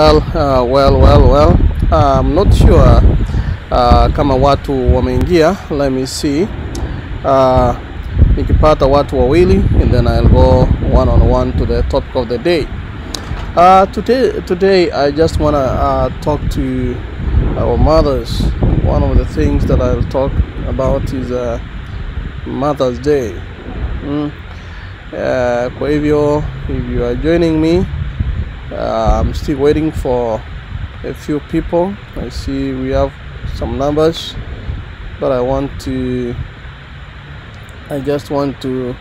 Well. I'm not sure kama watu wameingia. Let me see. Nikipata watu wawili, and then I'll go one-on-one to the topic of the day. Today I just wanna talk to our mothers. One of the things that I'll talk about is Mother's Day. Kwa hivyo, if you are joining me, I'm still waiting for a few people. I see we have some numbers, but I just want to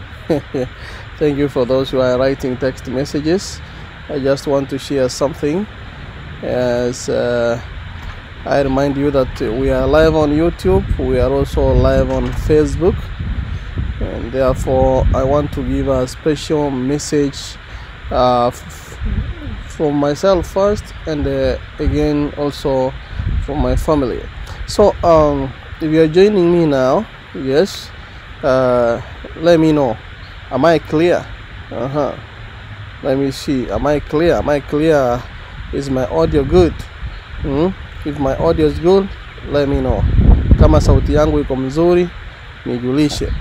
thank you for those who are writing text messages. I just want to share something as I remind you that we are live on YouTube. We are also live on Facebook, and therefore I want to give a special message from myself first, and again also from my family. So if you are joining me now, yes, let me know. Am I clear? Let me see. Am I clear? Is my audio good? If my audio is good, let me know. Kama sauti yangu iko mzuri, nijulishe.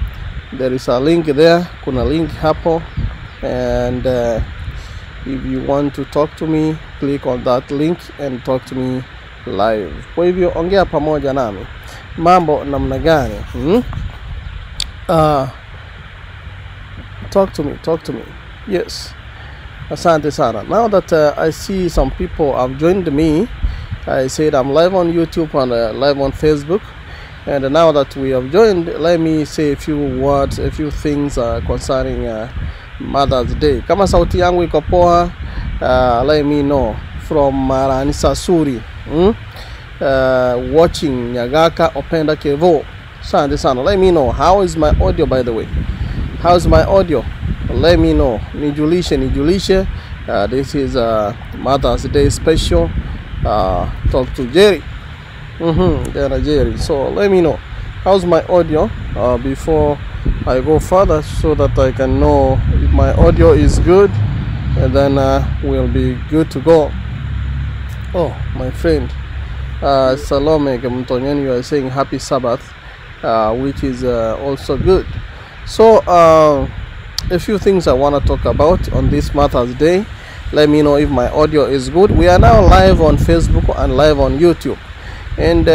There is a link there. Kuna link hapo, and if you want to talk to me, click on that link and talk to me live. Kwa hivyo ongea pamoja nami. Mambo namna gani? Talk to me. Yes. Asante sana. Now that I see some people have joined me, I said I'm live on YouTube and live on Facebook. And now that we have joined, let me say a few words, a few things concerning Mother's Day. Kama sauti yangu iko poa, let me know from Maranisa Suri. Watching Nyagaka Openda Kevo. Asante sana. Let me know. How is my audio, by the way? How's my audio? Let me know. Nijulishe. This is Mother's Day special. Talk to Jerry. Jerry. So let me know. How's my audio before I go further, so that I can know if my audio is good, and then we'll be good to go. Oh, my friend Salome Mtonyen, you are saying happy Sabbath, which is also good. So a few things I want to talk about on this Mother's Day. Let me know if my audio is good. We are now live on Facebook and live on YouTube. And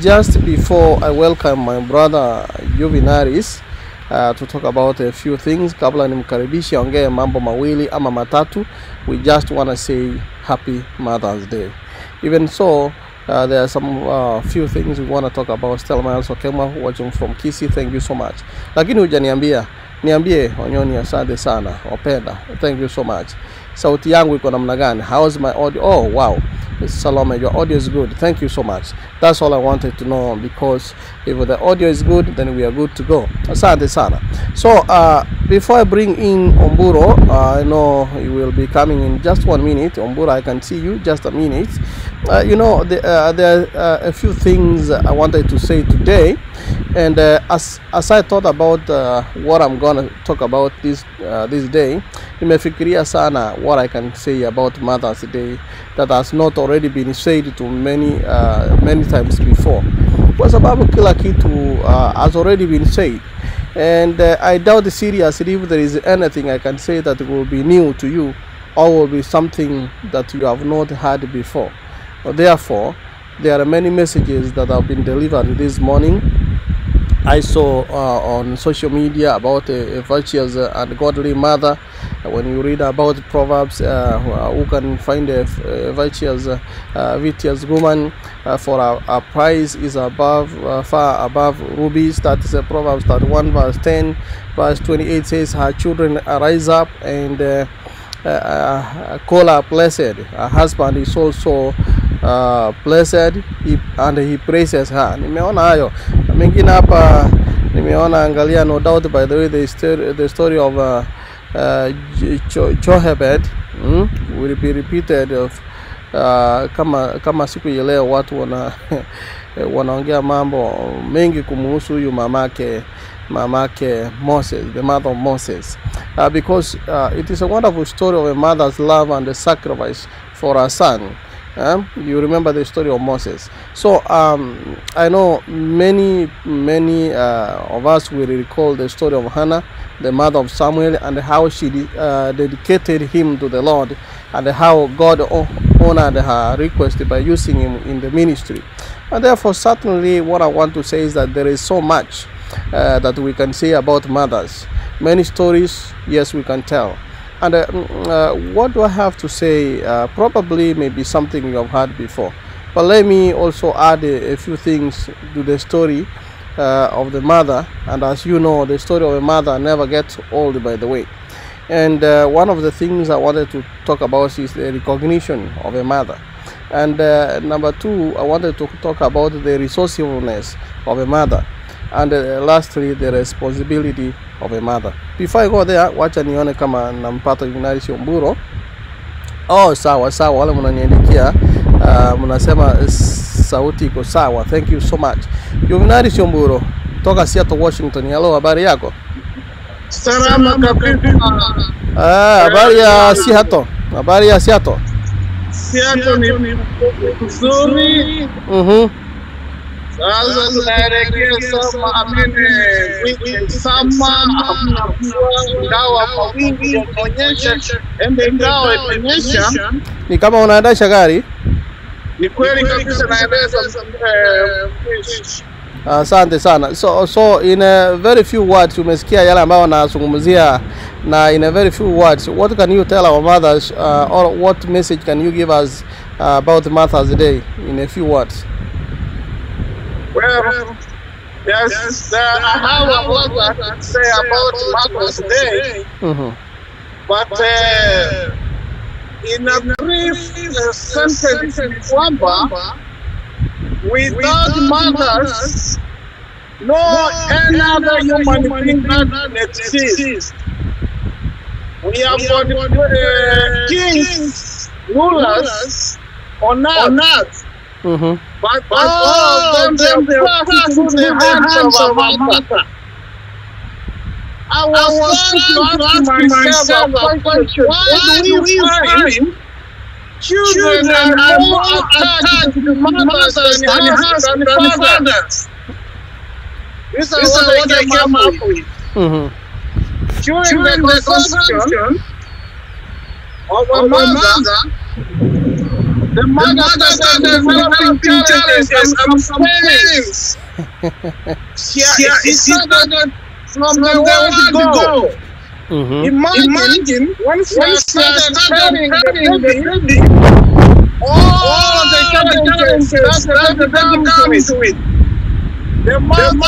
just before I welcome my brother Juvinaris to talk about a few things, kabla nimkaribishe ongee mambo mawili ama matatu, we just want to say happy Mother's Day. Even so, there are some few things we want to talk about. Stella Miles Okema watching from Kisi, thank you so much. Lakini hujaniambia, niambie Onyoni, asante sana. Openda, thank you so much. Sauti yangu iko namna gani? How's my audio? Oh wow, Salome, your audio is good. Thank you so much. That's all I wanted to know, because if the audio is good, then we are good to go. Asante sana. So before I bring in Omburo, I know he will be coming in just 1 minute. Omburo, I can see you. Just a minute. You know, there are a few things I wanted to say today, and as I thought about what I'm gonna talk about this day, nimefikiria sana what I can say about Mother's Day that has not already been said to many times before. Kwa sababu kila kitu has already been said, and I doubt seriously if there is anything I can say that will be new to you, or will be something that you have not heard before. Therefore, there are many messages that have been delivered this morning. I saw on social media about a virtuous and godly mother. When you read about Proverbs, who can find a virtuous woman, for a price is far above rubies. That is Proverbs 31 verse 10. Verse 28 says, her children rise up and call her blessed. Her husband is also blessed, and he praises her. Nimeona hayo mengine hapa, nimeona angalia, no doubt, by the way, the story of Jochebed will be repeated of kama siku ya leo watu wanaongea mambo mengi kumuhusu huyu mamake Moses, the mother of Moses, because it is a wonderful story of a mother's love and the sacrifice for a son. You remember the story of Moses. So I know many of us will recall the story of Hannah, the mother of Samuel, and how she dedicated him to the Lord, and how God honored her request by using him in the ministry. And therefore, certainly what I want to say is that there is so much that we can say about mothers. Many stories, yes, we can tell. And what do I have to say? Probably maybe something you have heard before. But let me also add a few things to the story of the mother. And as you know, the story of a mother never gets old, by the way. And one of the things I wanted to talk about is the recognition of a mother. And number two, I wanted to talk about the resourcefulness of a mother. And lastly, the responsibility of a mother. Before I go there, wacha nione kama nampata Juvenali Shomburo. Oh, sawa sawa, wale mnaniandikia mnasema sauti iko sawa. Thank you so much. Juvenali Shomburo toka Seattle, Washington. Hello, habari yako? Salama kabisa. Habari ya Seattle. Habari ya Seattle. Seattle ni nzuri. Sasa tunaelekea sama ingawa mawingu yanaonyesha ingawa itanyesha. Ni kama unaendesha gari? Ni kweli kabisa naendesha. Asante sana. So in a very few words, umesikia yale ambayo nazungumzia, na in a very few words, what can you tell our mothers or what message can you give us about Mother's Day in a few words? Well, yes, I have a lot to say about Mother's Day, but in a brief sentence, without mothers, no another human being that exists. We have got kings, rulers on earth. But all of them passed through the hands of a mother. I was trying to ask myself a question. Why do we find children are more attached to mothers than husbands and fathers? This is what I came up with. During the conception of a mother, the mother started developing challenges and some pains. She started from the word go. Imagine when she started carrying the baby, all of the challenges that the baby comes with. The mother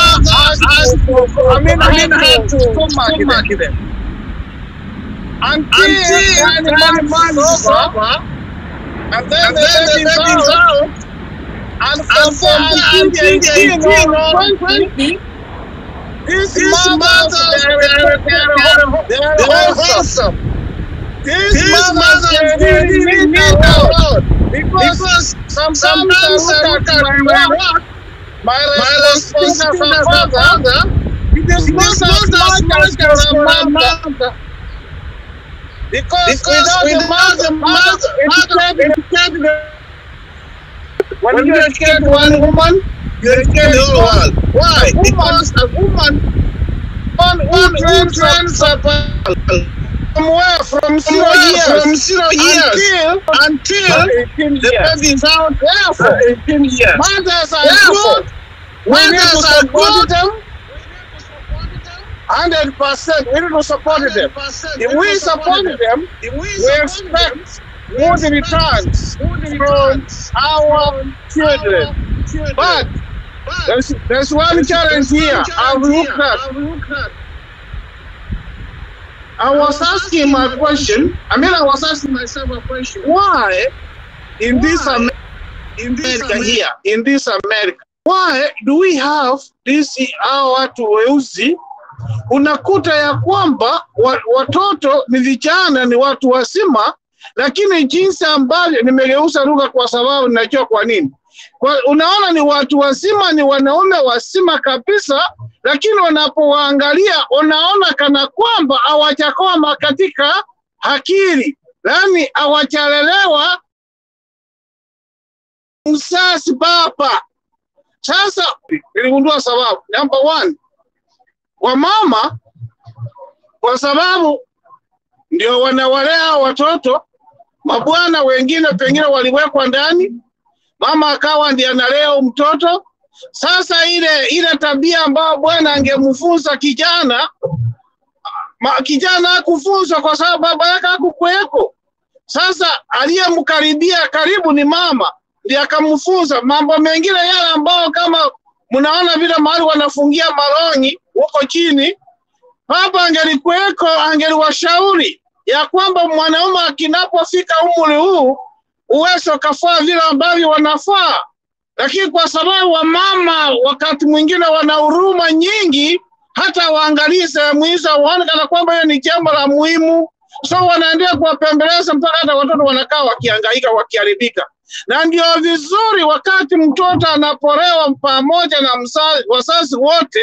had to stomach them. Until 9 months over, and then the baby's out, and until they 18 or 20, these mothers, they're awesome. These mothers really need a lot, because sometimes I look at my responsibility as a father, it is not as much as a mother. Because without the mother, when you educate one woman, you educate the whole world. Why? Because a woman who trains a from 0 years until the baby is out there for 18 years. Mothers are good. We need to support them. 100%, we need to support them. If we support them, we expect good returns from our children. But there's one challenge here. I was asking my question. I was asking myself a question. Why in this America here, in this America, why do we have this watu weusi? Unakuta ya kwamba watoto ni vijana, ni watu wazima, lakini jinsi ambavyo nimegeuza lugha kwa sababu ninajua kwa nini. Unaona ni watu wazima, ni wanaume wazima kabisa, lakini wanapowaangalia unaona kana kwamba hawajakoma katika akili, yani hawajalelewa wazazi baba. Sasa niligundua sababu. Number one, wamama kwa sababu ndio wanawalea watoto, mabwana wengine pengine waliwekwa ndani, mama akawa ndiye analea mtoto. Sasa ile tabia ambayo bwana angemfunza kijana, kijana hakufunzwa kwa sababu baba yake hakukuweko. Sasa aliyemkaribia karibu ni mama, ndiye akamfunza mambo mengine yale ambao kama mnaona vile mahali wanafungia malongi huko chini. Baba angelikuweko, angeliwashauri ya kwamba mwanaume akinapofika umri huu uwezo kafaa vile ambavyo wanafaa. Lakini kwa sababu wamama wakati mwingine wana huruma nyingi, hata waangalie sehemu hizo waone kana kwamba hiyo ni jambo la muhimu, so wanaendelea kuwapembeleza mpaka hata watoto wanakaa wakihangaika, wakiharibika. Na ndio vizuri wakati mtoto anapolewa pamoja na wazazi wote,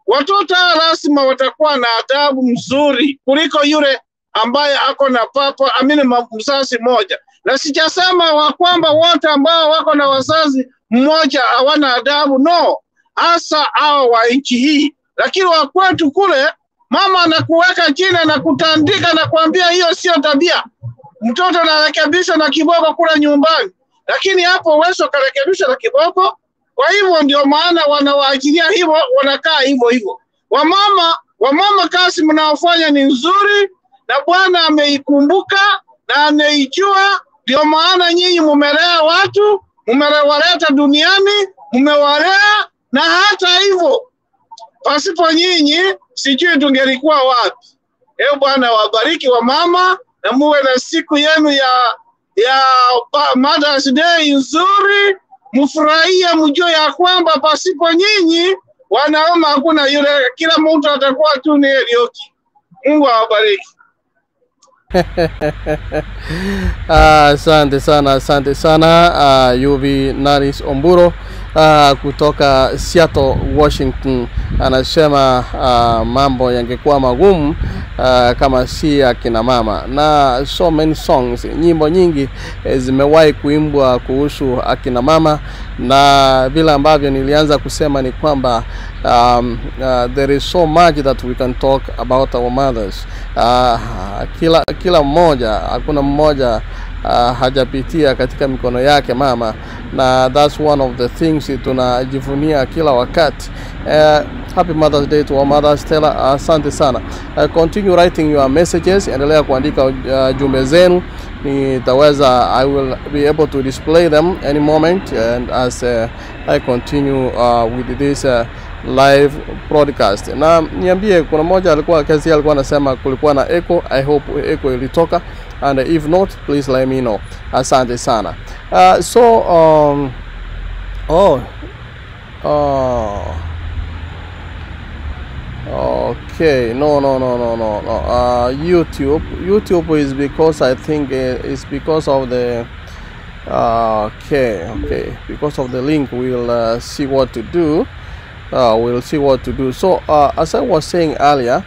watoto lazima watakuwa na adabu mzuri kuliko yule ambaye ako na papa mzazi mmoja. Na sijasema kwamba wote ambao wako na wazazi mmoja hawana adabu, no, hasa hao wa nchi hii. Lakini wa kwetu kule, mama anakuweka chini na kutandika na kuambia hiyo sio tabia. Mtoto anarekebishwa na kiboko kula nyumbani, lakini hapo uwezo karekebishwa na kiboko. Kwa hivyo ndio maana wanawaachilia hivyo, wanakaa hivyo hivyo. Wamama kazi mnaofanya ni nzuri, na Bwana ameikumbuka na ameijua. Ndio maana nyinyi mumelea watu, mumewaleta duniani, mumewalea, na hata hivyo pasipo nyinyi sijui tungelikuwa wapi. Bwana wabariki wamama, na muwe na siku yenu ya Mother's Day nzuri. Mfurahie, mjue ya kwamba pasipo nyinyi wanaume hakuna yule, kila mtu atakuwa tu ni Elioki. Mungu awabariki. Asante sana Yuvi Naris Omburo kutoka Seattle, Washington. Anasema mambo yangekuwa magumu kama si akina mama, na so many songs, nyimbo nyingi zimewahi kuimbwa kuhusu akina mama. Na vile ambavyo nilianza kusema ni kwamba there is so much that we can talk about our mothers. Kila mmoja, hakuna mmoja hajapitia katika mikono yake mama, na that's one of the things tunajivunia kila wakati. Happy Mother's Day to our mothers. Stella, asante sana. Continue writing your messages, endelea kuandika jumbe zenu, I will be able to display them any moment, and as I continue with this live broadcast. Na niambie, kuna mmoja alikuwa anasema kulikuwa na echo. I hope echo ilitoka, and if not, please let me know. Asante sana. Okay, no. YouTube is because I think it's because of the okay, because of the link. We'll see what to do. So as I was saying earlier,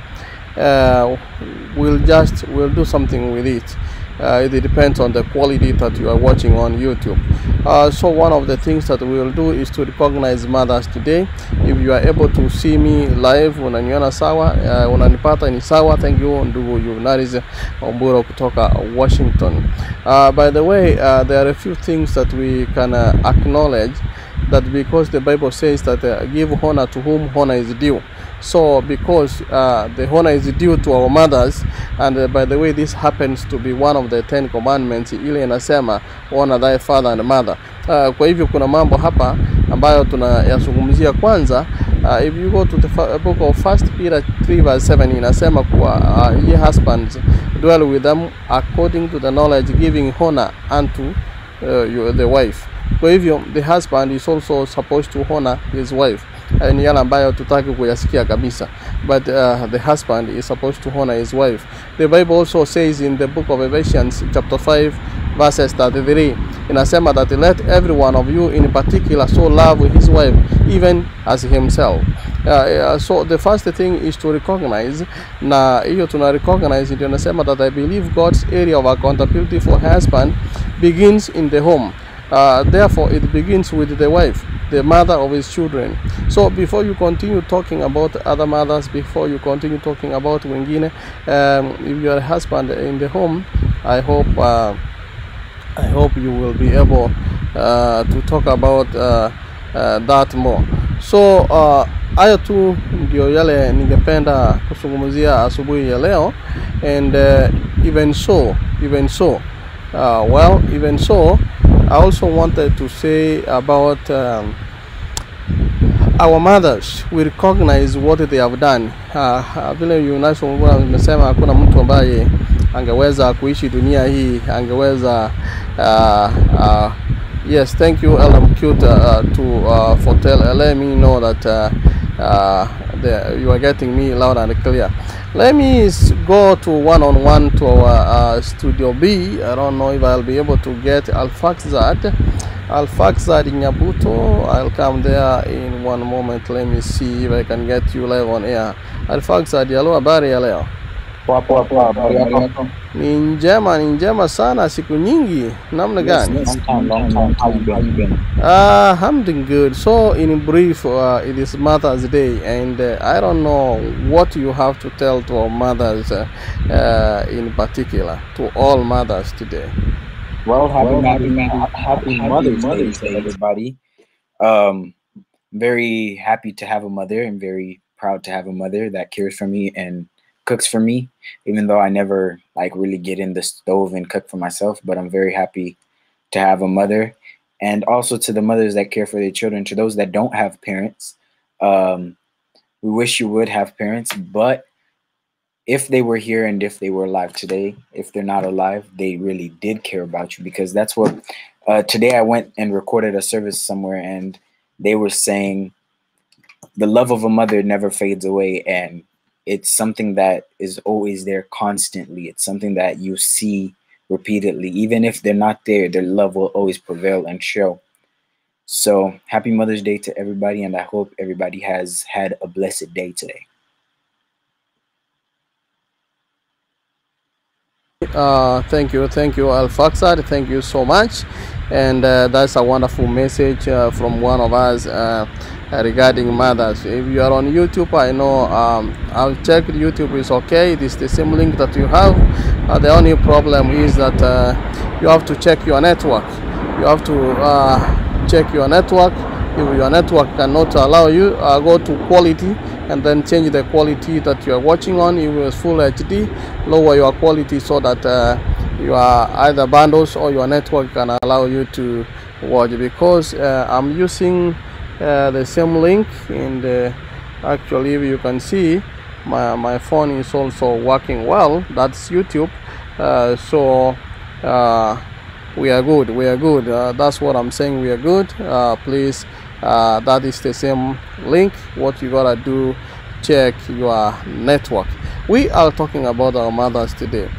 we'll do something with it. It depends on the quality that you are watching on YouTube. So one of the things that we will do is to recognize mothers today. If you are able to see me live, unaniona sawa, unanipata ni sawa. Thank you ndugu Yunaris Omburo kutoka Washington. By the way, there are a few things that we can acknowledge, that because the Bible says that give honor to whom honor is due. So because the honor is due to our mothers, and by the way, this happens to be one of the 10 commandments, ile inasema honor thy father and mother. Kwa hivyo kuna mambo hapa ambayo tunayazungumzia. Kwanza, if you go to the book of 1 Peter 3 verse 7, inasema kuwa ye husbands dwell with them according to the knowledge, giving honor unto the wife. Kwa hivyo the husband is also supposed to honor his wife. Ni yale ambayo tutaki kuyasikia kabisa, but the husband is supposed to honor his wife. The Bible also says in the book of Ephesians chapter 5 verses 33, inasema that let every one of you in particular so love his wife even as himself. So the first thing is to recognize, na hiyo tuna recognize, ndio nasema that I believe God's area of accountability for husband begins in the home. Therefore, it begins with the wife, the mother of his children. So before you continue talking about other mothers, before you continue talking about wengine, if you are a husband in the home, I hope you will be able to talk about that more. So haya tu ndio yale ningependa kuzungumzia asubuhi ya leo. And even so, I also wanted to say about our mothers. We recognize what they have done. Vile Yunaso amesema hakuna mtu ambaye angeweza kuishi dunia hii, angeweza yes, thank you LMQ for let me know that you are getting me loud and clear. Let me go to one-on-one to our Studio B. I don't know if I'll be able to get Al-Faxad in Nyabuto. I'll come there in one moment. Let me see if I can get you live on air. Al-Faxad, hello, habari ya leo? Ni njema sana, siku nyingi. Namna gani? Long time. How you been? I'm doing good. So in brief, it is Mother's Day, and I don't know what you have to tell to our mothers in particular, to all mothers today. Well, happy Mother's Day to everybody. Very happy to have a mother, and very proud to have a mother that cares for me and cooks for me, even though I never really get in the stove and cook for myself. But I'm very happy to have a mother. And also to the mothers that care for their children, to those that don't have parents, we wish you would have parents. But if they were here and if they were alive today, if they're not alive, they really did care about you, because that's what today I went and recorded a service somewhere, and they were saying the love of a mother never fades away, and it's something that is always there constantly. It's something that you see repeatedly. Even if they're not there, their love will always prevail and show. So happy Mother's Day to everybody, and I hope everybody has had a blessed day today. Thank you, Al-Faxad. Thank you so much. And that's a wonderful message from one of us regarding mothers. If you are on YouTube, I know I'll check YouTube is okay. It is the same link that you have. The only problem is that you have to check your network. You have to check your network. If your network cannot allow you, go to quality and then change the quality that you are watching on. It was full HD. Lower your quality so that your either bundles or your network can allow you to watch, because I'm using the same link, and actually, if you can see, my phone is also working well. That's YouTube. So we are good. That's what I'm saying. We are good. Please, that is the same link. What you gotta do, check your network. We are talking about our mothers today.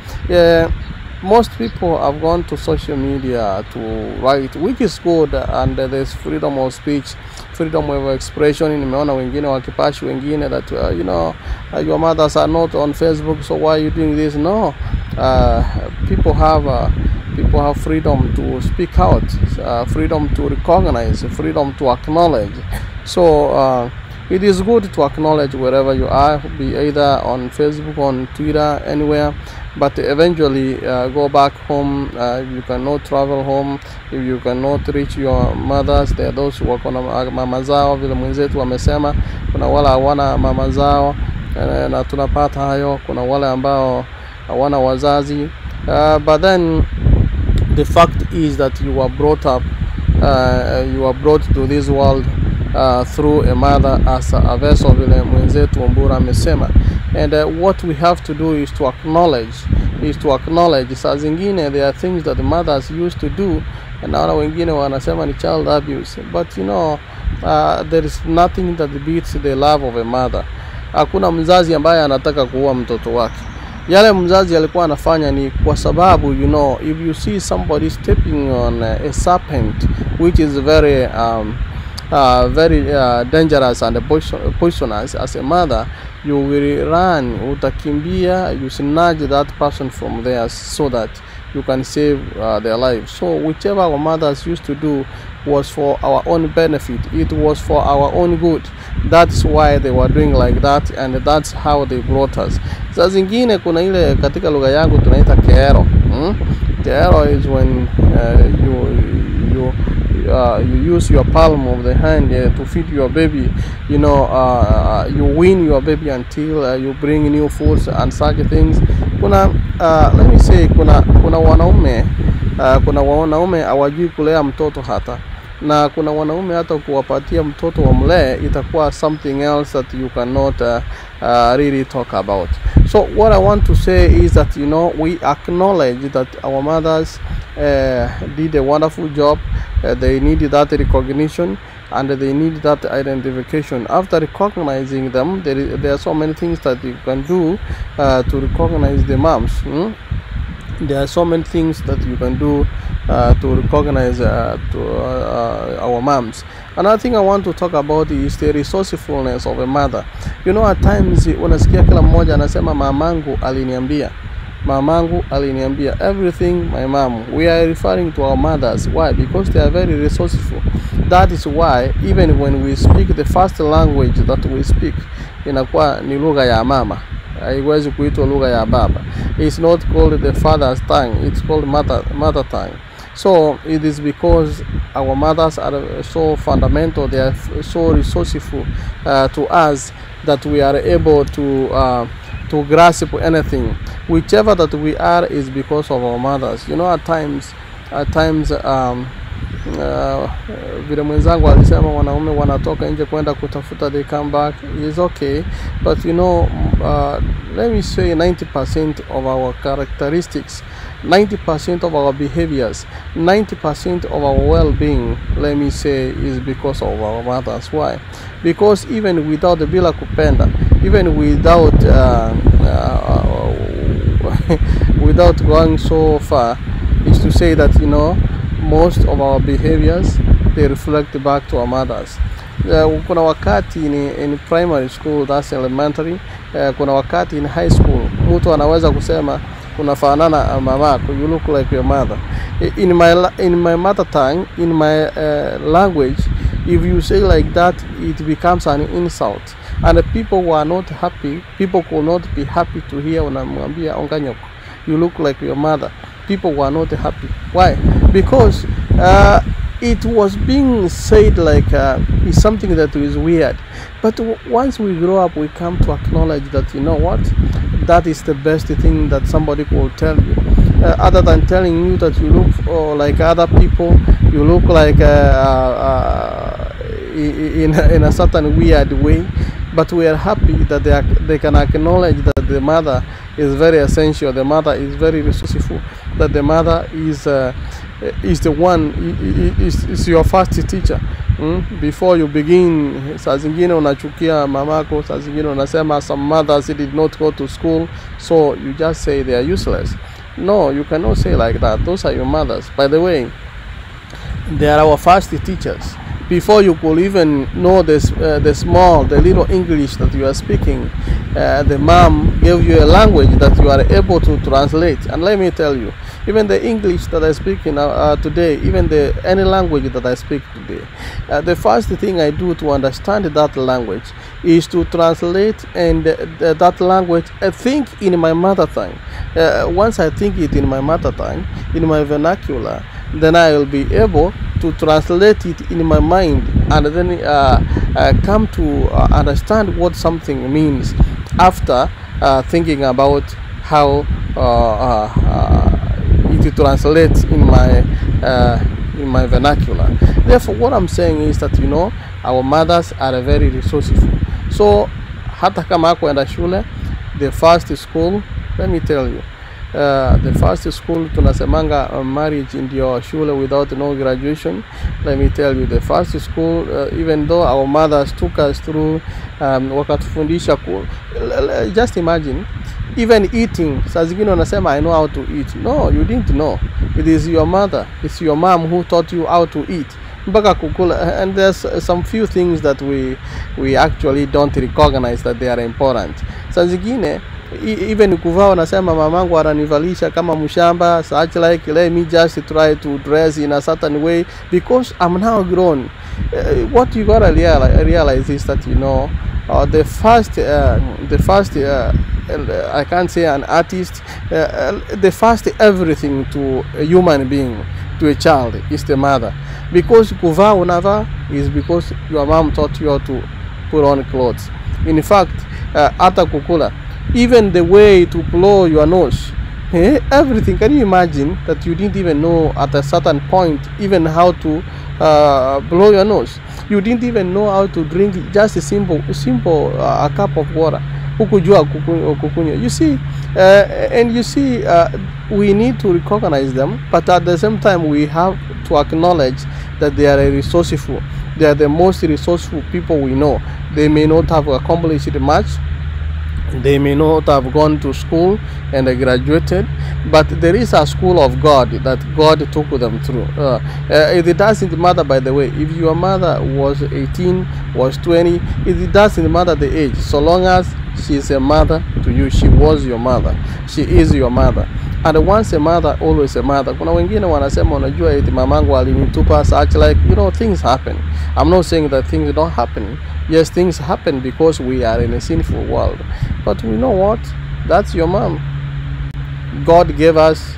Most people have gone to social media to write, which is good, and there's freedom of speech, freedom of expression. Nimeona wengine wakipashi wengine that your mothers are not on Facebook, so why are you doing this? No, people have freedom to speak out, freedom to recognize, freedom to acknowledge. So it is good to acknowledge wherever you are, be either on Facebook, on Twitter, anywhere. But eventually go back home. If you cannot travel home, if you cannot reach your mothers, there are those who wako na mama zao, vile mwenzetu wamesema, kuna wale hawana mama zao, na tunapata hayo. Kuna wale ambao hawana wazazi, but then the fact is that you were brought up, you were brought to this world through a mother as a vessel, vile mwenzetu Ombura amesema. And what we have to do is to acknowledge. Saa zingine there are things that the mothers used to do, and now wengine wanasema ni child abuse. But there is nothing that beats the love of a mother. Hakuna mzazi ambaye anataka kuua mtoto wake. Yale mzazi alikuwa anafanya ni kwa sababu, if you see somebody stepping on a serpent, which is very dangerous and poisonous, as a mother, you will run, utakimbia, you snatch that person from there so that you can save their lives. So whichever our mothers used to do was for our own benefit, it was for our own good. That's why they were doing like that, and that's how they brought us. Saa zingine kuna ile katika lugha yangu tunaita kero. Kero is when you use your palm of the hand to feed your baby. You wean your baby until you bring new foods and such things. Kuna let me say kuna wanaume hawajui kulea mtoto hata, na kuna wanaume hata kuwapatia mtoto wamlee itakuwa something else that you cannot really talk about. So what I want to say is that we acknowledge that our mothers did a wonderful job. They needed that recognition and they need that identification. After recognizing them, there are so many things that you can do to recognize the moms. There are so many things that you can do to recognize our moms. Another thing I want to talk about is the resourcefulness of a mother. At times unasikia kila mmoja anasema mamangu aliniambia. Mamangu aliniambia. Everything my mom. We are referring to our mothers. Why? Because they are very resourceful. That is why even when we speak, the first language that we speak inakuwa ni lugha ya mama. Haiwezi kuitwa lugha ya baba. It's not called the father's tongue, it's called mother tongue. So it is because our mothers are so fundamental, they are so resourceful to us, that we are able to grasp anything. Whichever that we are is because of our mothers. At times vile mwenzangu alisema wanaume wanatoka nje kwenda kutafuta, they come back, is okay, but let me say 90% of our characteristics, 90% of our behaviors, 90% of our well-being, let me say, is because of our mothers. Why? Because even without the bila kupenda, even without without going so far, is to say that most of our behaviors, they reflect back to our mothers. Kuna wakati in primary school, that's elementary, kuna wakati in high school mtu anaweza kusema unafanana mamako, you look like your mother. In my mother tongue, in my language, if you say like that, it becomes an insult, and the people who are not happy, people could not be happy to hear unamwambia onganyoko, you look like your mother. People were not happy. Why? Because it was being said like it's something that is weird. But once we grow up, we come to acknowledge that, what? That is the best thing that somebody could tell you. Other than telling you that you look like other people, you look like in a certain weird way. But we are happy that they can acknowledge that the mother is very essential, the mother is very resourceful, that the mother is the one, is your first teacher. Before you begin, saa zingine unachukia mamako, saa zingine unasema some mothers did not go to school, so you just say they are useless. No, you cannot say like that. Those are your mothers. By the way, they are our first teachers. Before you could even know the little English that you are speaking, the mom gave you a language that you are able to translate. And let me tell you, even the English that I speak today, even any language that I speak today, the first thing I do to understand that language is to translate and that language, I think in my mother tongue. Once I think it in my mother tongue, in my vernacular, then I will be able to translate it in my mind, and then come to understand what something means after thinking about how it translates in my vernacular. Therefore, what I'm saying is that our mothers are very resourceful. So hata kama hakuenda shule, the first school, let me tell you, the first school tunasemanga marriage ndio shule without no graduation. Let me tell you, the first school, even though our mothers took us through, wakatufundisha just imagine, even eating, saa zingine unasema I know how to eat. No, you didn't know. It is your mother, it's your mom who taught you how to eat. Mpaka kukula. And there's some few things that we actually don't recognize that they are important. Saa zingine even kuvaa unasema mamangu ananivalisha kama mshamba, such like let me just try to dress in a certain way because I'm now grown. What you gotta realize is that, you know, the first I can't say an artist, the first everything to a human being, to a child, is the mother. Because kuvaa unavaa is because your mom taught you how to put on clothes. In fact, hata kukula, even the way to blow your nose, everything. Can you imagine that you didn't even know at a certain point even how to blow your nose? You didn't even know how to drink just a simple a cup of water. You see, and you see, we need to recognize them, but at the same time we have to acknowledge that they are resourceful. They are the most resourceful people we know. They may not have accomplished much, they may not have gone to school and graduated, but there is a school of God that God took them through. It doesn't matter, by the way, if your mother was 18, was 20, it doesn't matter the age, so long as she is a mother to you. She was your mother, she is your mother, and once a mother, always a mother. Kuna wengine wanasema unajua eti mamangu alinitupa, such like, you know, things happen. I'm not saying that things don't happen. Yes, things happen because we are in a sinful world, but we know what? That's your mom. God gave us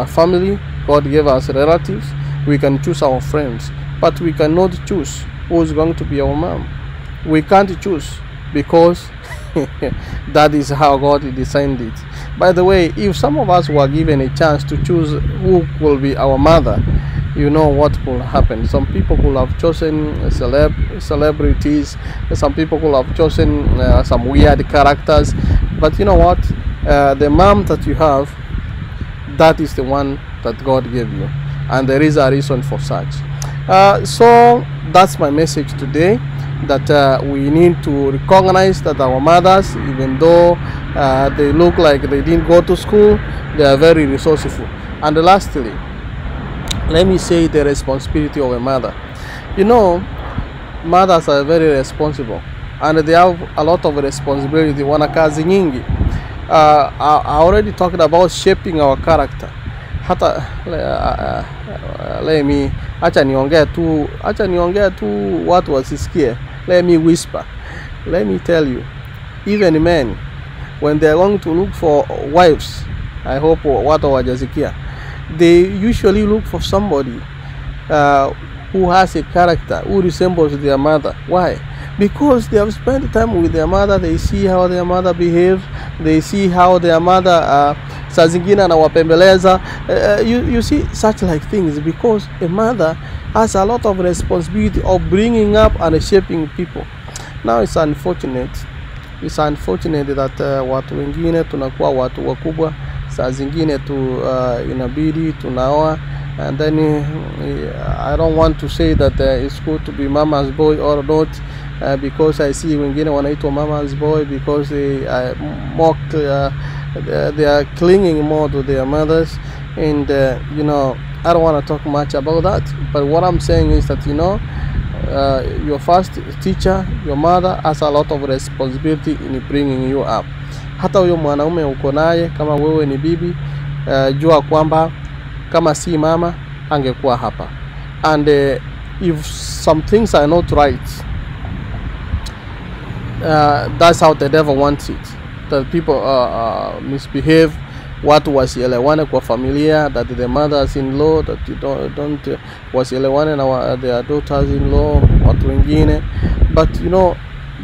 family, God gave us relatives. We can choose our friends, but we cannot choose who's going to be our mom. We can't choose because that is how God designed it. By the way, if some of us were given a chance to choose who will be our mother, you know what will happen. Some people could have chosen celebrities, some people could have chosen some weird characters, but you know what? The mom that you have, that is the one that God gave you, and there is a reason for such. So that's my message today, that we need to recognize that our mothers, even though they look like they didn't go to school, they are very resourceful. And lastly, let me say the responsibility of a mother. You know, mothers are very responsible, and they have a lot of responsibility. Wana kazi nyingi. I already talked about shaping our character. Hata let me, acha niongea tu watu wasisikie. Let me whisper. Let me tell you, even men, when they are going to look for wives, I hope watu wajasikia, they usually look for somebody who has a character, who resembles their mother. Why? Because they have spent time with their mother. They see how their mother behaves. They see how their mother saa zingine anawapembeleza. You see such like things, because a mother has a lot of responsibility of bringing up and shaping people. Now it's unfortunate that watu wengine tunakuwa watu wakubwa, saa zingine inabidi tunaoa, and then I don't want to say that it's good to be mama's boy or not, because I see wengine wanaitwa mama's boy because they are more they are clinging more to their mothers, and you know, I don't want to talk much about that, but what I'm saying is that, you know, your first teacher, your mother, has a lot of responsibility in bringing you up. Hata huyo mwanaume uko naye, kama wewe ni bibi, jua kwamba kama si mama angekuwa hapa. And if some things are not right, that's how the devil wants it, that people misbehave, watu wasielewane kwa familia, that the mothers-in-law, that you don't wasielewane na their daughters-in-law, watu wengine. But you know,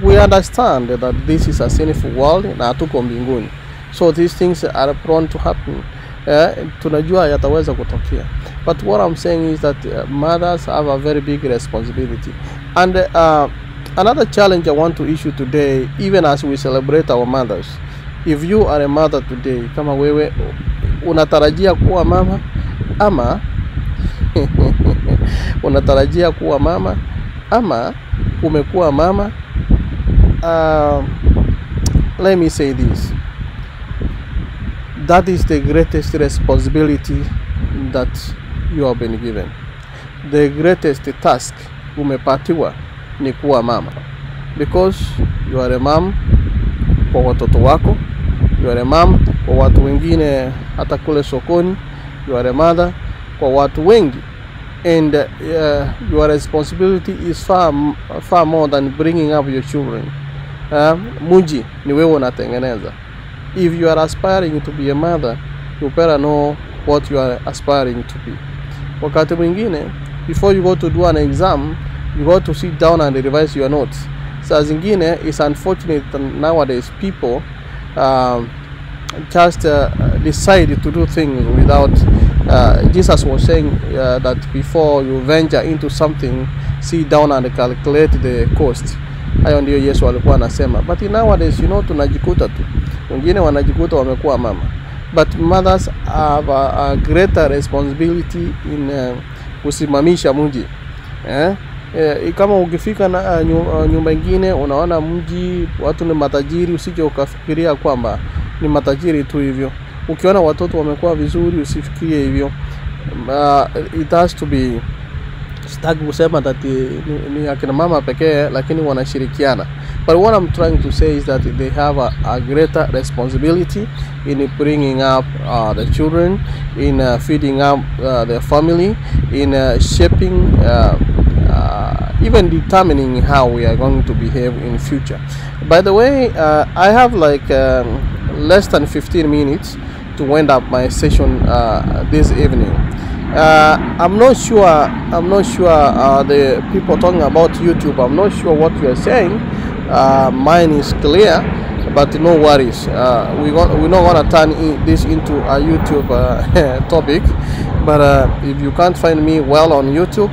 we understand that this is a sinful world na hatuko mbinguni, so these things are prone to happen. Tunajua yataweza kutokea, but what I'm saying is that mothers have a very big responsibility. And another challenge I want to issue today, even as we celebrate our mothers, if you are a mother today, kama wewe unatarajia kuwa mama ama unatarajia kuwa mama ama umekuwa mama, let me say this, that is the greatest responsibility that you have been given. The greatest task umepatiwa ni kuwa mama, because you are a mom, kwa watoto wako. You are a mom kwa watu wengine hata kule sokoni. You are a mother kwa watu wengi. And your responsibility is far more than bringing up your children. Muji ni wewe unatengeneza. If you are aspiring to be a mother, you better know what you are aspiring to be. Wakati mwingine, before you go to do an exam, you got to sit down and revise your notes. Saa zingine, it's unfortunate that nowadays people just decide to do things without. Jesus was saying that before you venture into something, sit down and calculate the cost. Hayo ndio Yesu alikuwa anasema. But nowadays, tunajikuta tu. Wengine wanajikuta wamekuwa mama. But mothers have a greater responsibility in kusimamisha mji. Kama ukifika na nyumba nyingine unaona mji watu ni matajiri, usije ukafikiria kwamba ni matajiri tu hivyo. Ukiona watoto wamekuwa vizuri usifikirie hivyo. It has to be, sitaki kusema that ni akina mama pekee lakini wanashirikiana. But what I'm trying to say is that they have a greater responsibility in bringing up the children, in feeding up their family, in shaping, even determining how we are going to behave in future. By the way, I have like less than 15 minutes to wind up my session this evening. I'm not sure the people talking about YouTube, I'm not sure what you are saying. Mine is clear, but no worries. We're not gonna turn this into a YouTube topic. But if you can't find me well on YouTube,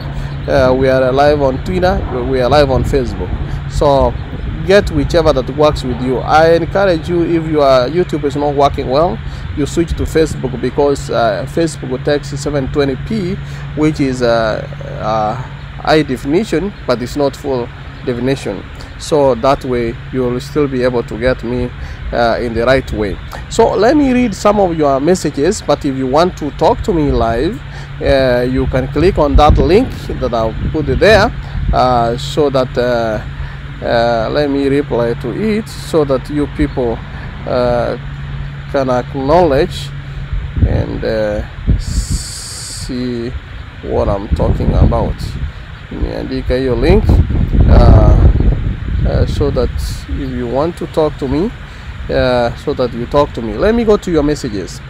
we are live on Twitter, we are live on Facebook. So get whichever that works with you. I encourage you, if your YouTube is not working well, you switch to Facebook, because Facebook takes 720p, which is high definition, but it's not full definition. So that way you will still be able to get me in the right way. So let me read some of your messages. But if you want to talk to me live, you can click on that link that I'll put there, so that let me reply to it, so that you people can acknowledge and see what I'm talking about. Niandika hiyo link so that if you want to talk to me, so that you talk to me. Let me go to your messages.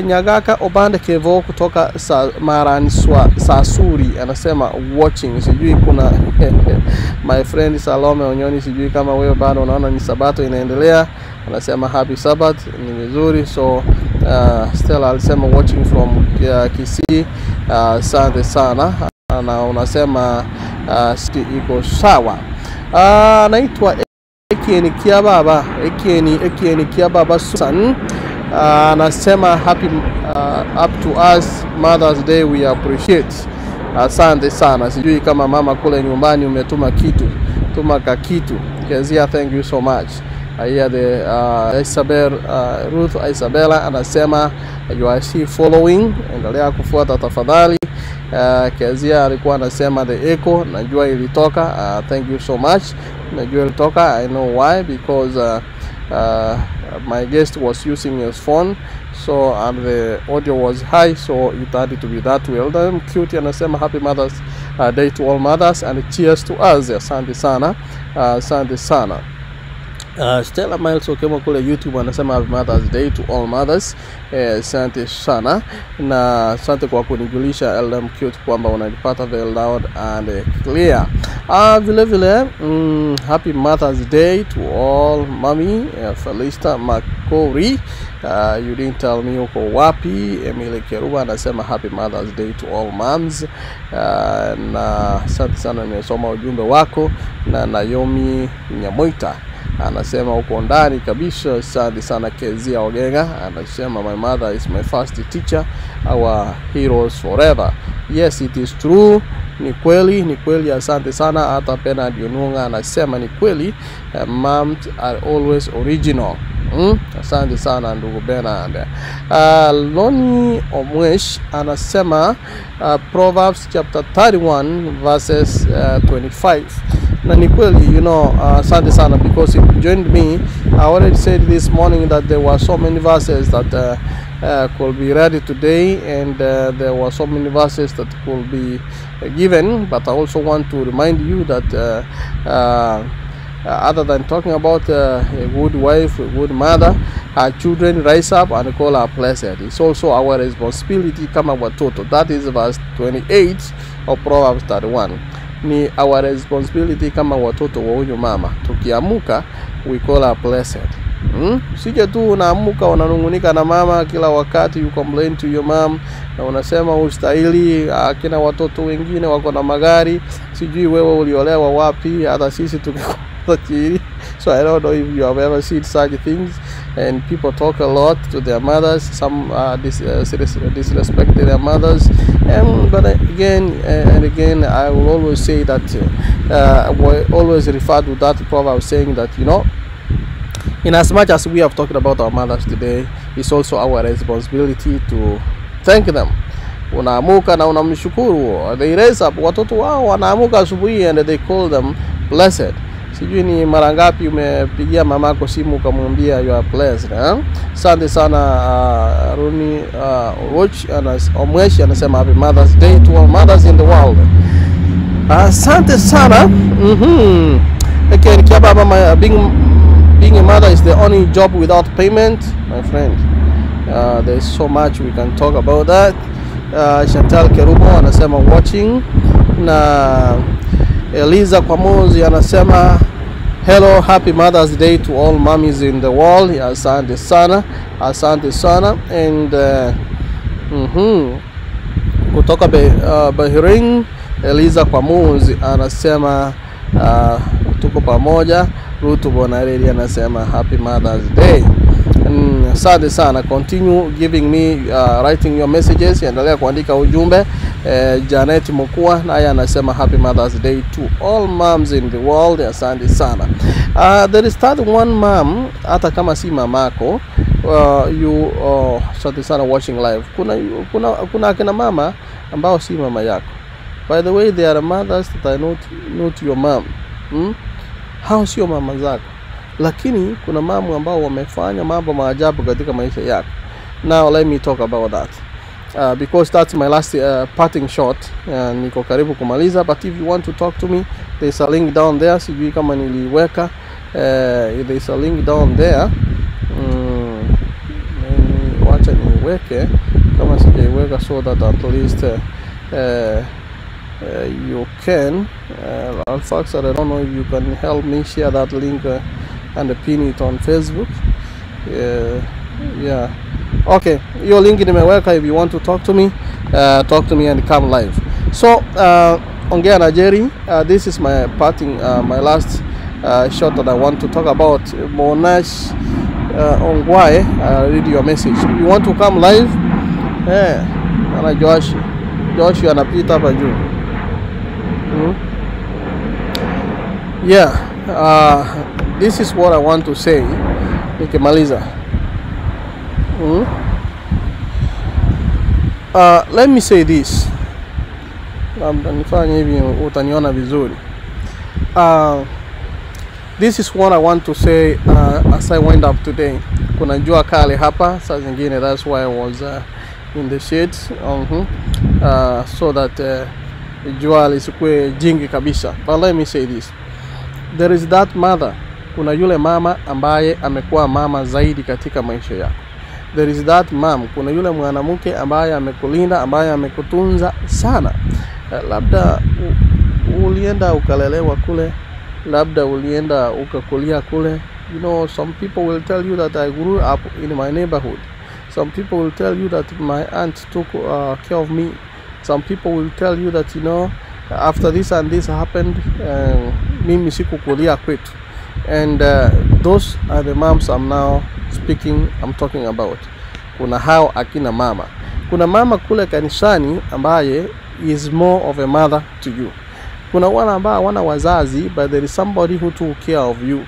Nyagaka Obande Kevo kutoka Marani Sasuri anasema watching. Sijui kuna my friend Salome Onyoni, sijui kama wewe bado unaona ni Sabato inaendelea. Anasema happy Sabbath, ni vizuri. So Stella alisema watching from Kisii, asante sana. Na unasema iko sawa. Naitwa Ekieni Kiababa Susan. Anasema happy up to us Mother's Day, we appreciate. Asante sana. Sijui kama mama kule nyumbani umetuma kitu, tuma kitu. Kezia, thank you so much. Here the Ruth Isabella anasema you are still following, endelea kufuata tafadhali. Kezia alikuwa anasema the echo, najua ilitoka. Thank you so much. Najua ilitoka. I know why, because my guest was using his phone, so and the audio was high, so it had to be that way. Eldam Cute anasema happy Mother's Day to all mothers and cheers to us. Asante sana. Asante sana. Stella Miles Okemo kule YouTube anasema happy Mother's Day to all mothers. Asante sana, na asante kwa kunijulisha Eldam Cute kwamba unanipata very loud and clear. Vile vile happy Mother's Day to all mommy. Felista Makori, you didn't tell me uko wapi. Emile Keruba anasema happy Mother's Day to all moms. Na asante sana, nimesoma ujumbe wako. Na Naomi Nyamoita anasema uko ndani kabisa. Asante sana. Kezia Ogenga anasema my mother is my first teacher, our heroes forever. Yes, it is true. Ni kweli. Asante sana. Hata Pena Dionunga anasema ni kweli, moms are always original. Asante sana ndugu Bernard. Loni Omwesh anasema Proverbs chapter 31 verses 25. Na ni kweli, you know, asante sana, because if you joined me, I already said this morning that there were so many verses that could be read today, and there were so many verses that could be given, but I also want to remind you that other than talking about a good wife, a good mother, her children rise up and call her blessed. It's also our responsibility kama watoto. That is verse 28 of Proverbs 31. Ni our responsibility kama watoto wa huyu mama. Tukiamuka, we call her blessed. Sije tu unaamuka unanungunika na mama kila wakati, you complain to your mom na unasema ustahili, akina watoto wengine wako na magari, sijui wewe uliolewa wapi, hata sisi tukikosa chini. So I don't know if you have ever seen such things, and people talk a lot to their mothers, some disrespect their mothers, but again and again I will always say that we always refer to that proverb saying that, you know, in as much as we have talked about our mothers today, it's also our responsibility to thank them. Unaamuka na unamshukuru. They raise up, watoto wao wanaamuka asubuhi and they call them blessed. Sijui ni mara ngapi umepigia mamako simu ukamwambia you are blessed, Asante sana Runi Roach Omweshi anasema happy Mother's Day to all mothers in the world. Asante sana. Okay, nikiaba mama, being a mother is the only job without payment, my friend. There's so much we can talk about that. Chantal Kerubo anasema watching, na Eliza Kwamozi anasema hello, happy Mother's Day to all mommies in the world. Asante sana, asante sana. And kutoka Bahrain, Eliza Kwamozi anasema tuko pamoja. Rutu Bonareli anasema happy Mother's Day. Asante sana. Continue giving me writing your messages, endelea kuandika ujumbe. Janet Mokua naye anasema happy Mother's Day to all moms in the world. Asante sana. There is that one mom, hata kama si mamako, you asante sana watching live. Kuna akina mama ambao si mama yako. By the way, there are mothers that are not your mom. Hao sio mama zako, lakini kuna mama ambao wamefanya mambo maajabu katika maisha yako. Now let me talk about that, because that's my last parting shot. Niko karibu kumaliza, but if you want to talk to me, there's a link down there. Sijui kama niliweka, there's a link down there. Wacha niweke kama sijaiweka, so that at least you can. Alfax, I don't know if you can help me share that link and pin it on Facebook. Yeah, okay, your link nimeweka. If you want to talk to me and come live. So ongea na Jerry. This is my parting, my last shot that I want to talk about. Monash Ongwae, read your message. If you want to come live, ana Josh anapita hapa juu. Yeah, this is what I want to say. Nikimaliza. Let me say this. Nifanye hivi utaniona vizuri. This is what I want to say as I wind up today. Kuna jua kali hapa saa zingine, that's why I was in the shades, so that jua lisikue jingi kabisa. But let me say this. There is that mother. Kuna yule mama ambaye amekuwa mama zaidi katika maisha yako. There is that mom. Kuna yule mwanamke ambaye amekulinda, ambaye amekutunza sana. Labda ulienda ukalelewa kule, labda ulienda ukakulia kule. You know, some people will tell you that I grew up in my neighborhood. Some people will tell you that my aunt took care of me. Some people will tell you that, you know, after this and this happened, mimi sikukulia kwetu. And those are the moms I'm talking about. Kuna hao akina mama. Kuna mama kule kanisani ambaye is more of a mother to you. Kuna wana ambao wana wazazi, but there is somebody who took care of you.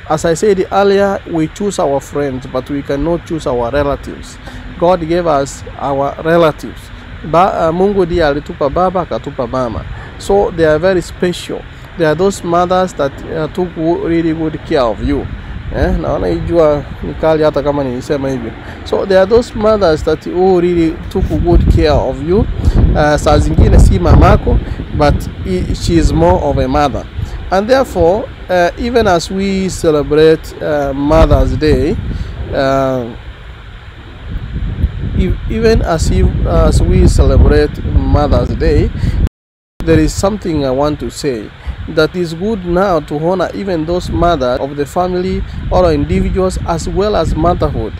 As I said earlier, we choose our friends, but we cannot choose our relatives. God gave us our relatives. Mungu ndiye alitupa baba, akatupa mama. So they are very special. there are those mothers that took really good care of you. Naona ijua ni kali hata kama nilisema hivyo. So there are those mothers that who really took good care of you. Saa zingine si mamako, but she is more of a mother. And therefore, even as we celebrate Mother's Day, even as we celebrate Mother's Day, there is something I want to say. That is good now to honor even those mothers of the family or individuals, as well as motherhood.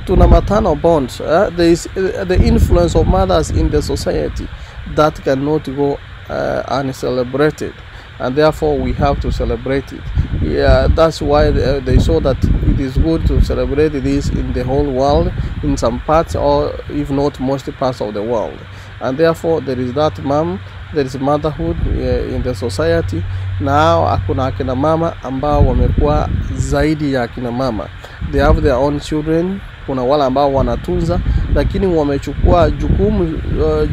Tuna maternal bonds. There is the influence of mothers in the society that cannot go uncelebrated, and therefore we have to celebrate it. Yeah, that's why they saw that it is good to celebrate this in the whole world, in some parts, or if not most parts of the world. And therefore there is that mom, there is motherhood in the society. Now hakuna akina mama ambao wamekuwa zaidi ya akina mama. They have their own children. Kuna wale ambao wanatunza, lakini wamechukua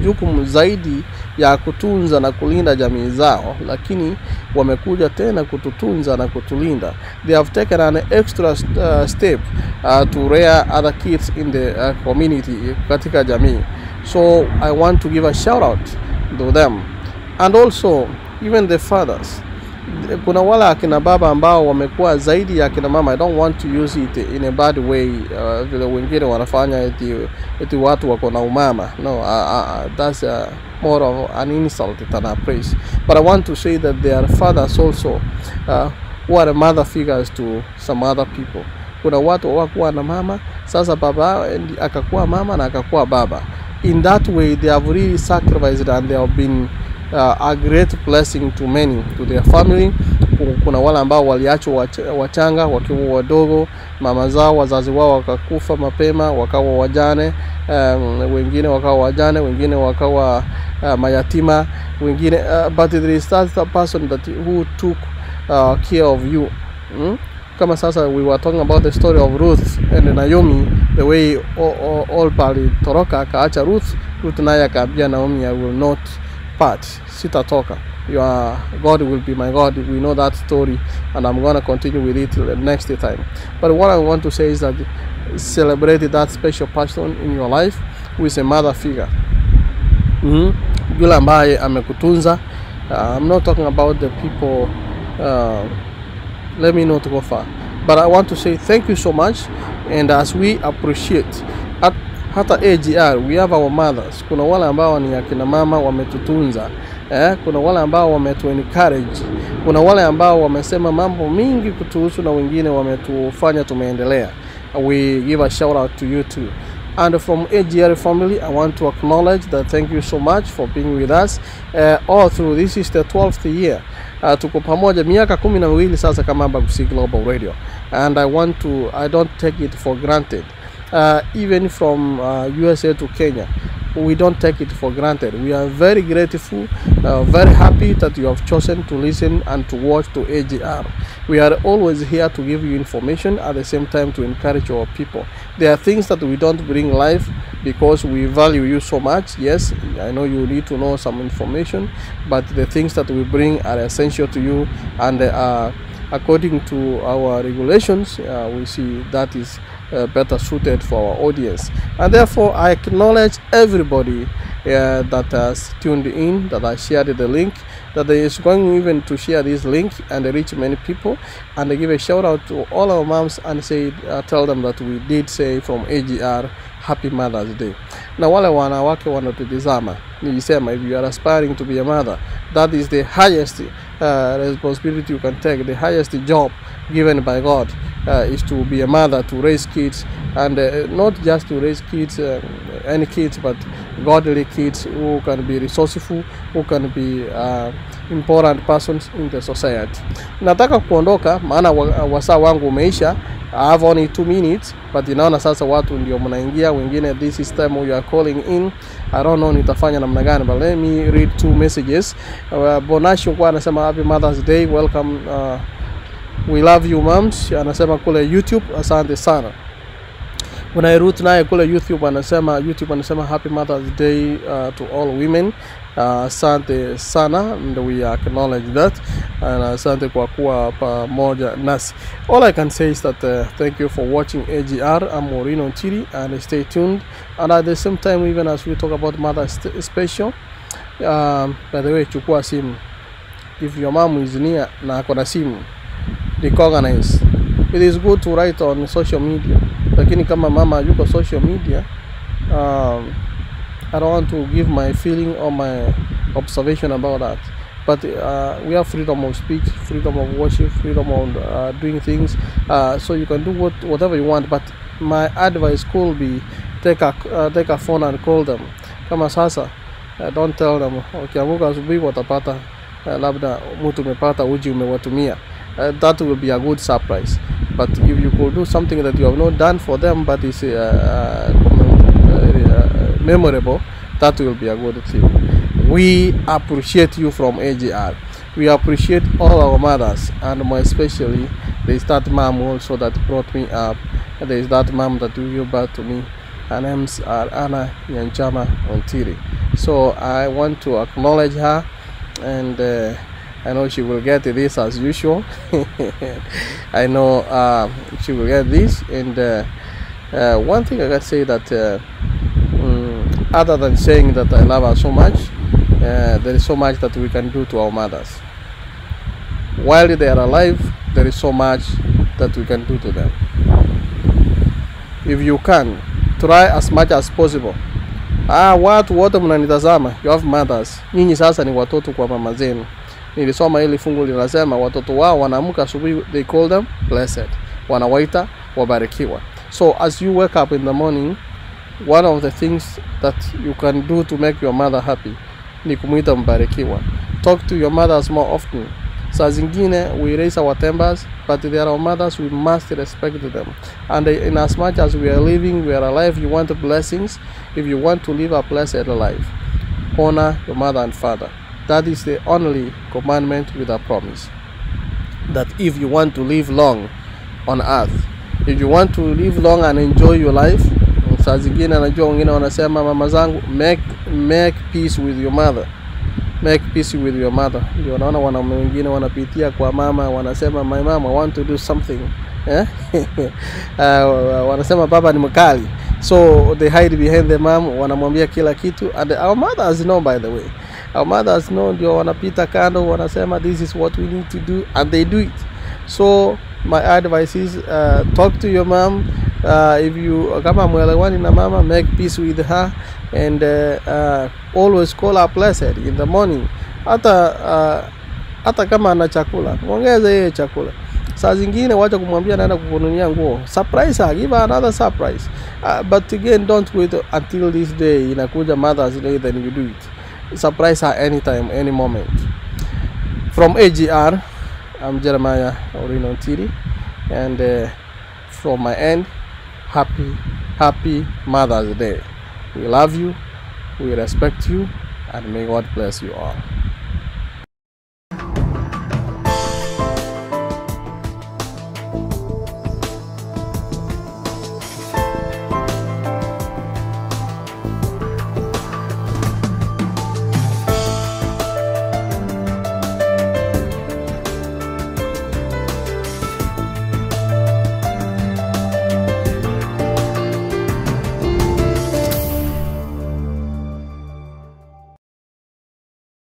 jukumu zaidi ya kutunza na kulinda jamii zao, lakini wamekuja tena kututunza na kutulinda. They have taken an extra step to rear other kids in the community, katika jamii. So I want to give a shout out to them. And also even the fathers. Kuna wale akina baba ambao wamekuwa zaidi ya akina mama. I don't want to use it in a bad way, vile wengine wanafanya eti watu wako na umama. No, that's more of an insult than a praise. But I want to say that there are fathers also who are mother figures to some other people. Kuna watu wakuwa na mama, sasa baba akakuwa mama na akakuwa baba. In that way they have really sacrificed, and they have been a great blessing to many, to their family. Kuna wale ambao waliachwa wachanga wakiwa wadogo, mama zao, wazazi wao wakakufa mapema, wakawa wajane, wengine wakawa wajane, wengine wakawa mayatima, wengine but there is that person that who took care of you. Kama sasa we were talking about the story of Ruth and Naomi, the way all pali toroka akaacha Ruth naye akaambia Naomi, I will not part, sitatoka. God will be my God. We know that story, and I'm going to continue with it next time. But what I want to say is that celebrate that special person in your life who is a mother figure. Yule ambaye amekutunza. I'm not talking about the people, let me not go far, but I want to say thank you so much. And as we appreciate hata AGR, we have our mothers. Kuna wale ambao ni akina mama wametutunza, kuna wale ambao wametu encourage, kuna wale ambao wamesema mambo mingi kutuhusu na wengine wametufanya tumeendelea. We give a shout out to you too. And from AGR family, I want to acknowledge that thank you so much for being with us all through. This is the 12th year. Tuko pamoja miaka 12 sasa kama Bagusi Global Radio, and I don't take it for granted. Even from USA to Kenya, we don't take it for granted. We are very grateful, very happy that you have chosen to listen and to watch to AGR. We are always here to give you information, at the same time to encourage our people. There are things that we don't bring live because we value you so much. Yes, I know you need to know some information, but the things that we bring are essential to you, and according to our regulations, we see that is better suited for our audience. And therefore I acknowledge everybody that has tuned in, that has shared the link, that is going even to share this link and reach many people. And I give a shout out to all our moms and say, tell them that we did say from AGR, Happy Mother's Day. Na wale wanawake wanatutizama, nilisema, if you are aspiring to be a mother, that is the highest responsibility you can take, the highest job given by God, is to be a mother, to raise kids, and not just to raise kids, any kids, but godly kids who can be resourceful, who can be important persons in the society. Nataka kuondoka maana wasaa wangu umeisha. I have only 2 minutes, but inaona sasa watu ndio mnaingia, wengine this is time you are calling in. I don't know nitafanya namna gani, but let me read 2 messages. Bonasho kwa anasema Happy Mother's Day, welcome, we love you moms, anasema kule YouTube, asante sana. When I root naye kule YouTube anasema Happy Mother's Day to all women. Asante sana, and we acknowledge that, and asante kwa kuwa pamoja nasi. All I can say is that thank you for watching AGR. I'm Orino Chiri, and stay tuned. And at the same time, even as we talk about Mother Special, by the way, chukua simu. If your mom is near na akona simu, recognize. It is good to write on social media, lakini kama mama yuko social media, I don't want to give my feeling or my observation about that. But we have freedom of speech, freedom of worship, freedom of doing things. So you can do whatever you want. But my advice could be take a phone and call them. Kama sasa, don't tell them ukiamuka asubuhi watapata labda mtu umepata uji umewatumia. That will be a good surprise. But if you could do something that you have not done for them, but is memorable, that will be a good thing. We appreciate you from AGR. We appreciate all our mothers, and more especially there is that mom also that brought me up. There is that mom that gave birth to me. Her name's Anna Nyanchama Ontiri. So I want to acknowledge her, and I know she will get this as usual. I know she will get this. And one thing I can say that other than saying that I love her so much, there is so much that we can do to our mothers. While they are alive, there is so much that we can do to them. If you can, try as much as possible. Watu wote mnanitazama, you have mothers. Nyinyi sasa ni watoto kwa mama zenu. Nilisoma hili fungu linasema watoto wao wanaamka asubuhi, they call them blessed. Wanawaita wabarikiwa. So as you wake up in the morning, one of the things that you can do to make your mother happy ni kumuita mbarikiwa. Talk to your mothers more often. Saa zingine we raise our tempers, but they are our mothers, we must respect them. And in as much as we are living, we are alive, you want blessings. If you want to live a blessed life, honor your mother and father. That is the only commandment with a promise. That if you want to live long on earth, if you want to live long and enjoy your life, saa zingine najua wengine wanasema mama zangu, make peace with your mother. Make peace with your mother. Ndio naona wanaume wengine wanapitia kwa mama, wanasema my mama want to do something. Wanasema baba ni mkali. So they hide behind the mom, wanamwambia kila kitu. And our mothers know, by the way. Our mothers know, ndio wanapita kando, wanasema this is what we need to do, and they do it. So my advice is talk to your mom. If you kama mwelewani na mama, make peace with her, and always call her blessed in the morning. Hata kama ana chakula, ongeza yeye chakula. Saa zingine wacha kumwambia naenda kukununia nguo. Surprise her, give her another surprise. But again, don't wait until this day inakuja Mother's Day then you do it. Surprise her anytime, any moment. From AGR, I'm Jeremiah Orino Tiri, and from my end, happy Mother's Day. We love you, we respect you, and may God bless you all.